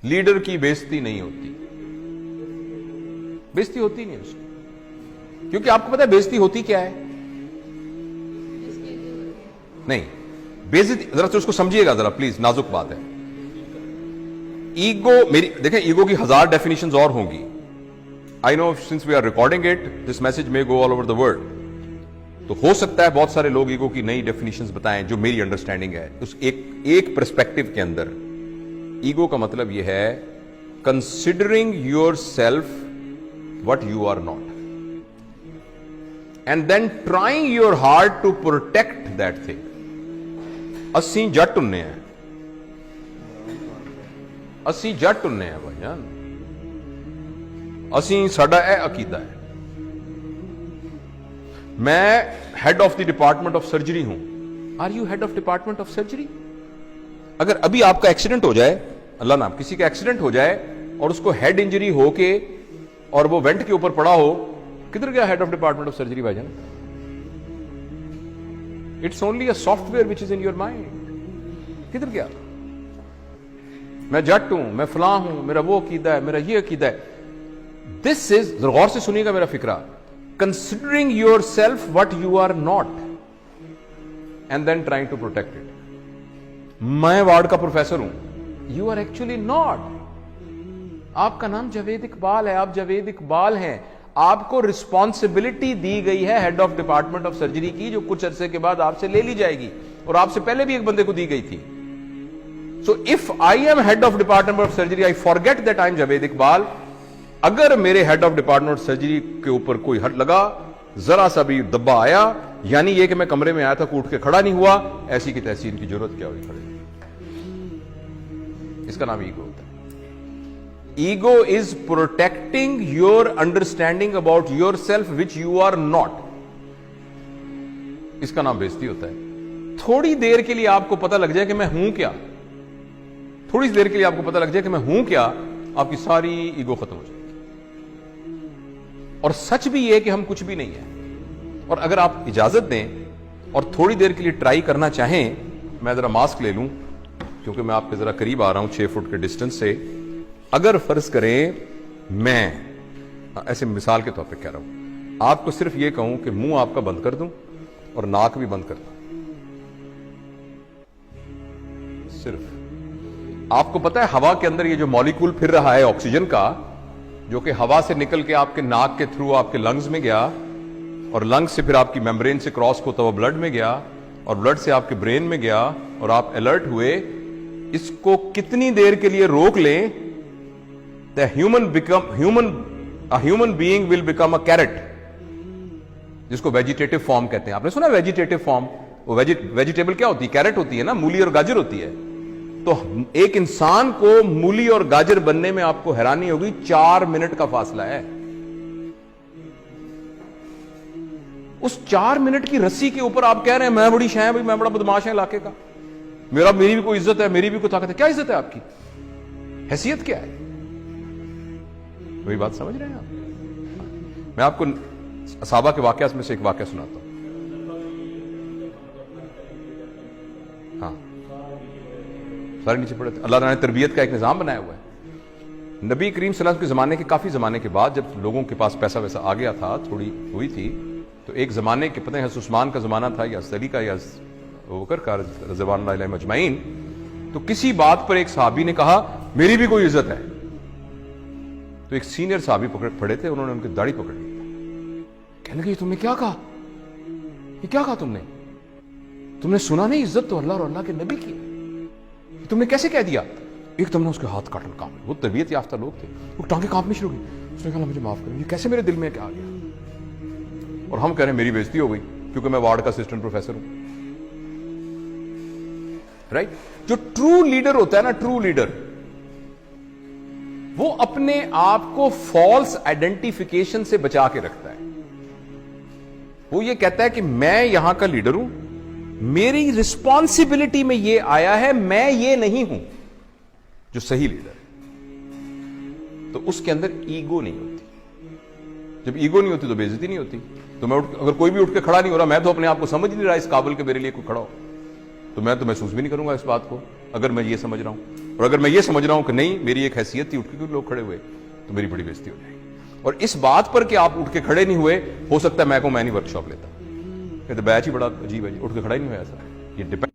Leader की बेइज्जती नहीं होती, बेइज्जती होती नहीं उसकी, क्योंकि आपको पता है बेइज्जती होती क्या है? नहीं, बेइज्जती जरा तो उसको समझिएगा जरा प्लीज, नाजुक बात है। ईगो, मेरी देखें, ईगो की 1000 डेफिनेशंस और होंगी। I know since we are recording it this message may go all over the world, तो हो सकता है बहुत सारे लोग ईगो की नई डेफिनेशंस बताएं जो मेरी अंडरस्टैंडिंग है। उस एक पर्सपेक्टिव के अंदर ईगो का मतलब यह है considering yourself what you are not and then trying your hard to protect that thing. अस्सी जट उन्ने हैं, अस्सी जट उन्ने हैं भाईजान, ਅਸੀਂ ਸਾਡਾ ਇਹ अकीदा है। मैं head of the department of surgery हूं। Are you head of department of surgery? अगर अभी आपका एक्सीडेंट हो जाए, अल्लाह नाम, किसी का एक्सीडेंट हो जाए और उसको हेड इंजरी होके और वो वेंट के ऊपर पड़ा हो, किधर गया head of department of surgery भाईजान? It's only a software which is in your mind. किधर गया? मैं जट हूं, मैं फलां हूं, मेरा वो अकीदा है, मेरा ये अकीदा है। दिस इज, गौर से सुनिएगा मेरा फिक्रा, considering yourself what you are not and then trying to protect it. मैं वार्ड का प्रोफेसर हूं, यू आर एक्चुअली नॉट। आपका नाम जावेद इकबाल है, आप जावेद इकबाल हैं, आपको रिस्पॉन्सिबिलिटी दी गई है head of department of surgery की, जो कुछ अरसे के बाद आपसे ले ली जाएगी और आपसे पहले भी एक बंदे को दी गई थी। So if I am head of department of surgery, I forget that I am Javed Iqbal. अगर मेरे हेड ऑफ डिपार्टमेंट सर्जरी के ऊपर कोई हट लगा, जरा सा भी दब्बा आया, यानी ये कि मैं कमरे में आया था, उठ के खड़ा नहीं हुआ, ऐसी की तैसी इनकी जरूरत क्या हुई खड़े? इसका नाम ईगो होता है। Ego is protecting your understanding about yourself which you are not. इसका नाम बेइज्जती होता है। थोड़ी देर के लिए आपको पता लग जाए कि मैं हूं क्या, थोड़ी देर के लिए आपको पता लग जाए कि मैं हूं क्या, आपकी सारी ईगो खत्म हो जाएगी। और सच भी ये कि हम कुछ भी नहीं है। और अगर आप इजाजत दें और थोड़ी देर के लिए ट्राई करना चाहें, मैं जरा मास्क ले लूं क्योंकि मैं आपके जरा करीब आ रहा हूं 6 फुट के डिस्टेंस से। अगर फर्ज करें मैं ऐसे मिसाल के तौर पे कह रहा हूं, आपको सिर्फ ये कहूं कि मुंह आपका बंद कर दूं और नाक भी बंद कर दूं, सिर्फ आपको पता है हवा के अंदर ये जो मॉलिक्यूल फिर रहा है ऑक्सीजन का, जो कि हवा से निकल के आपके नाक के थ्रू आपके लंग्स में गया और लंग्स से फिर आपकी मेम्ब्रेन से क्रॉस होता हुआ ब्लड में गया और ब्लड से आपके ब्रेन में गया और आप अलर्ट हुए। इसको कितनी देर के लिए रोक लें, the human being will become a carrot, जिसको वेजिटेटिव फॉर्म कहते हैं। आपने सुना वेजिटेटिव फॉर्म? वो वेजिटेबल क्या होती है? कैरेट होती है ना, मूली और गाजर होती है। तो एक इंसान को मूली और गाजर बनने में आपको हैरानी होगी 4 मिनट का फासला है। उस 4 मिनट की रस्सी के ऊपर आप कह रहे हैं मैं बड़ी शाय भाई, मैं बड़ा बदमाश है इलाके का, मेरी भी कोई इज्जत है, मेरी भी कोई ताकत है। क्या इज्जत है आपकी? हैसियत क्या है? वही बात समझ रहे हैं आप? मैं आपको सहाबा के वाकया में से एक वाकया सुनाता हूं। हाँ, सारे नीचे पड़े थे। अल्लाह ने तरबियत का एक निजाम बनाया हुआ है। नबी करीम सल्लल्लाहु अलैहि वसल्लम के ज़माने के काफ़ी ज़माने के बाद जब लोगों के पास पैसा वैसा आ गया था, थोड़ी हुई थी, तो एक ज़माने के पता है हज़रत उस्मान का ज़माना था या अली का या अबू बकर का रज़वानुल्लाह अलैहिम अजमईन, तो किसी बात पर एक सहाबी ने कहा मेरी भी कोई इज्जत है। तो एक सीनियर सहाबी पड़े थे, उन्होंने उनकी दाढ़ी पकड़ ली, कहने लगे तुमने क्या कहा? ये क्या कहा तुमने सुना नहीं इज्जत तो अल्लाह और अल्लाह के नबी की, तुमने कैसे कह दिया? एक तुमने उसके हाथ काटन कांप, वो तरबियत याफ्ता लोग थे, वो टांगे कांपनी शुरू की। उसने कहा मुझे माफ करो, ये कैसे मेरे दिल में क्या आ गया? और हम कह रहे हैं मेरी बेइज्जती हो गई क्योंकि मैं वार्ड का असिस्टेंट प्रोफेसर हूं। राइट? जो ट्रू लीडर होता है ना, ट्रू लीडर, वो अपने आप को फॉल्स आइडेंटिफिकेशन से बचा के रखता है। वो ये कहता है कि मैं यहां का लीडर हूं, मेरी रिस्पॉन्सिबिलिटी में ये आया है, मैं ये नहीं हूं जो सही लीडर है। तो उसके अंदर ईगो नहीं होती। जब ईगो नहीं होती तो बेइज्जती नहीं होती। तो मैं अगर कोई भी उठ के खड़ा नहीं हो रहा, मैं तो अपने आप को समझ नहीं रहा इस काबिल के मेरे लिए कोई खड़ा हो, تو میں تو محسوس بھی نہیں کروں گا اس بات کو اگر میں یہ سمجھ رہا ہوں. اور اگر میں یہ سمجھ رہا ہوں کہ نہیں میری ایک حیثیت تھی, اٹھ کے لوگ کھڑے ہوئے, تو میری بڑی بےزتی ہو جائے گی. اور اس بات پر کہ آپ اٹھ کے کھڑے نہیں ہوئے, ہو سکتا ہے میں نہیں ورک شاپ لیتا, کہ تو بیچ ہی بڑا عجیب ہے جی, اٹھ کے کھڑا ہی نہیں ہوا ایسا. یہ ڈیپینڈ